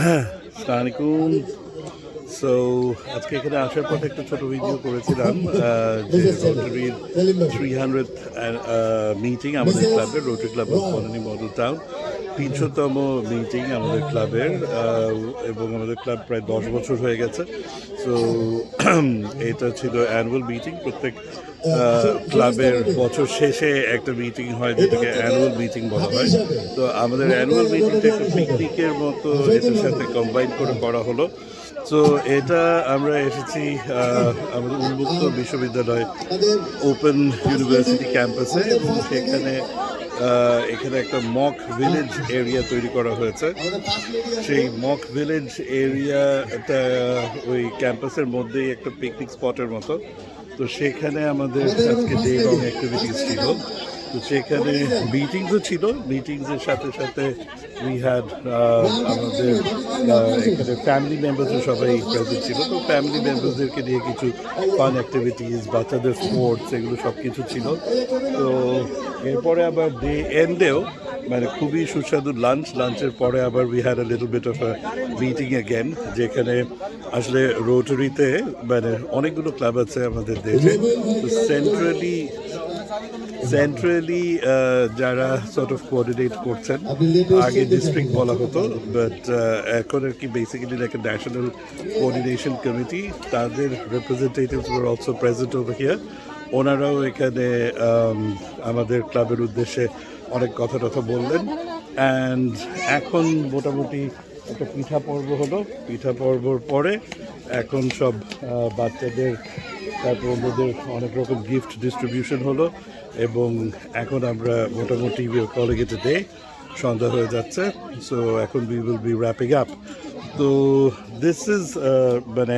আসসালামাইকুম। সো আজকে এখানে আসার পথে একটা ছোট ভিডিও করেছিলাম যে রোটারির 300th মিটিং আমাদের ক্লাবের, Rotary club of Banani model town 300তম মিটিং আমাদের ক্লাবের, এবং আমাদের ক্লাব প্রায় 10 বছর হয়ে গেছে। সো এটা ছিল অ্যানুয়াল মিটিং। প্রত্যেক ক্লাবের বছর শেষে একটা মিটিং হয় যেটাকে অ্যানুয়াল মিটিং বলা হয়। তো আমাদের অ্যানুয়াল মিটিংটা একটা পিকনিকের মতো এটার সাথে কম্বাইন করে করা হলো। তো এটা আমরা এসেছি আমাদের উন্মুক্ত বিশ্ববিদ্যালয় ওপেন ইউনিভার্সিটি ক্যাম্পাসে, এবং সেখানে এখানে একটা মক ভিলেজ এরিয়া তৈরি করা হয়েছে। সেই মক ভিলেজ এরিয়াটা ওই ক্যাম্পাসের মধ্যেই একটা পিকনিক স্পটের মতো। তো সেখানে আমাদের আজকে ডে লং অ্যাক্টিভিটিস ছিল। তো সেখানে মিটিংসও ছিল, মিটিংসের সাথে সাথে উই হ্যাড আমাদের এখানে ফ্যামিলি মেম্বার্সও সবাই প্রেজেন্ট ছিল। তো ফ্যামিলি মেম্বার্সদেরকে নিয়ে কিছু ফান অ্যাক্টিভিটিস, বাচ্চাদের স্পোর্টস, এগুলো সব কিছু ছিল। তো এরপরে আবার ডে এন্ডেও মানে খুবই সুস্বাদু লাঞ্চের পরে আবার we had a little bit of a meeting again, যেখানে আসলে রোটারিতে মানে অনেকগুলো ক্লাব আছে আমাদের দেশে। তো সেন্ট্রালি যারা সর্ট অফ কোঅর্ডিনেট করছেন, আগে ডিস্ট্রিক্ট বলা হতো, বাট এখন আর কি basically like a national coordination committee, তাদের representatives were also present over here. ওনারাও এখানে আমাদের ক্লাবের উদ্দেশ্যে অনেক কথা বললেন। অ্যান্ড এখন মোটামুটি একটা পিঠা পর্ব হলো। পিঠা পর্বর পরে এখন সব বাচ্চাদের, তারপর ওদের অনেক রকম গিফট ডিস্ট্রিবিউশন হলো, এবং এখন আমরা মোটামুটি কলিং ইট এ ডে, সন্ধ্যা হয়ে যাচ্ছে। সো এখন we will be wrapping up. তো দিস ইজ মানে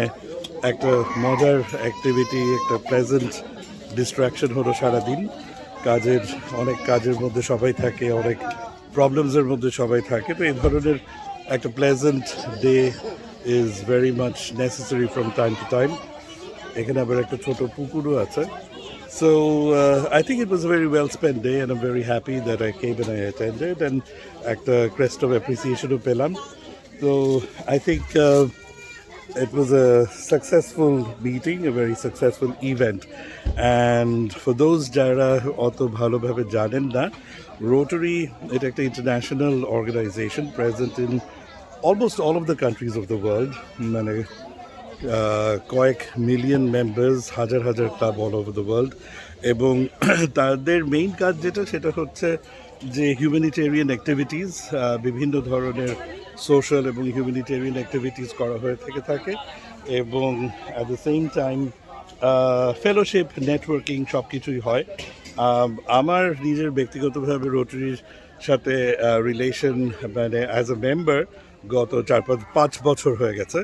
একটা মজার অ্যাক্টিভিটি, একটা প্লেজেন্ট ডিস্ট্র্যাকশন হলো সারাদিন। অনেক কাজের মধ্যে সবাই থাকে, অনেক প্রবলেমসের মধ্যে সবাই থাকে। তো এই ধরনের একটা pleasant day is very much necessary from time to time. এখানে আবার একটা ছোট পুকুরও আছে। So I think it was a very well spent day, and I'm very happy that I came and I attended, and একটা crest of appreciation of পেলাম। So I think it was a successful meeting, a very successful event. And for those যারা অত ভালোভাবে জানেন না, Rotary এটা একটা international organization present in almost all of the countries of the world. মানে কয়েক মিলিয়ন মেম্বার্স, হাজার হাজার club all over the world. এবং তাদের মেইন কাজ সেটা হচ্ছে যে হিউম্যানিটেরিয়ান অ্যাক্টিভিটিস, বিভিন্ন ধরনের সোশ্যাল এবং হিউম্যানিটেরিয়ান অ্যাক্টিভিটিস করা হয়ে থাকে, এবং at the same time fellowship, networking সব কিছুই হয়। আমার নিজের ব্যক্তিগতভাবে রোটারির সাথে রিলেশন মানে অ্যাজ এ মেম্বার গত 4-5 বছর হয়ে গেছে।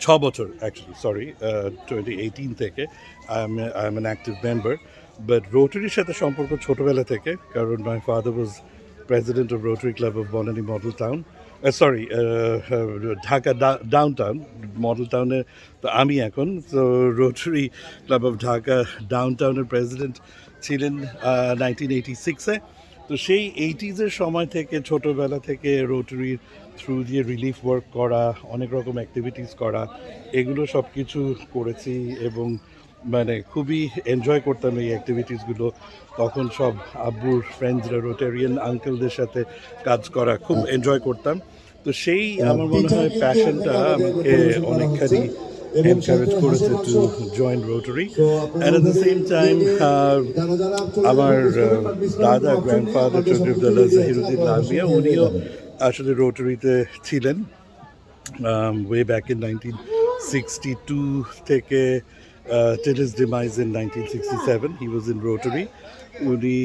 6 বছর অ্যাকচুয়ালি, সরি, 2018 থেকে I am an active member. But রোটারির সাথে সম্পর্ক ছোটোবেলা থেকে, কারণ my father was president of Rotary club of Banani model town, Dhaka down town. Model টাউনে তো আমি এখন, তো Rotary club of Dhaka down টাউনের প্রেসিডেন্ট ছিলেন 1986-এ। তো সেই 80s-এর সময় থেকে, ছোটোবেলা থেকে রোটারির থ্রু দিয়ে রিলিফ ওয়ার্ক করা, অনেক রকম অ্যাক্টিভিটিস করা, এগুলো সব কিছু করেছি, এবং মানে খুবই এনজয় করতাম এই অ্যাক্টিভিটিসগুলো। তখন সব আব্বুর ফ্রেন্ডসরা, রোটারিয়ান আঙ্কেলদের সাথে কাজ করা খুব এনজয় করতাম। তো সেই আমার মনে হয় প্যাশনটা আমাকে অনেকখানি এনকারেজ করেছে to join rotary. And at the same time আমার দাদা, গ্র্যান্ডফাদার চৌধুরী জাহিরুদ্দিন লালমিয়া, উনিও আসলে রোটারিতে ছিলেন ওয়ে ব্যাক ইন 1962 থেকে till his demise in 1967. He was in Rotary. উনি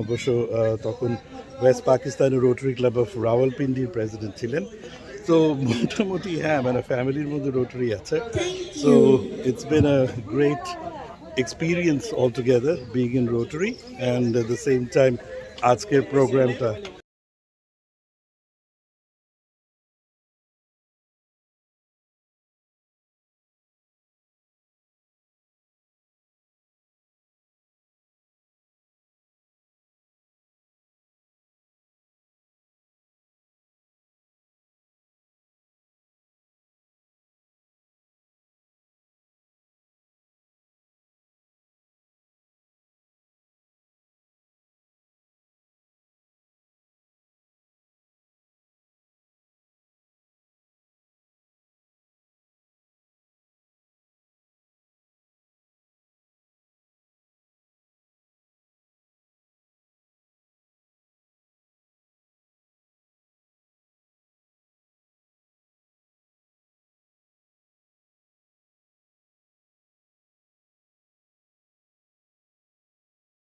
অবশ্য তখন ওয়েস্ট পাকিস্তানের রোটারি ক্লাব অফ রাওয়ালপিন্ডির প্রেসিডেন্ট ছিলেন। তো মোটামুটি হ্যাঁ, মানে ফ্যামিলির মধ্যে রোটারি আছে। So it's been a great experience altogether being in Rotary, and at the same time আজকের প্রোগ্রামটা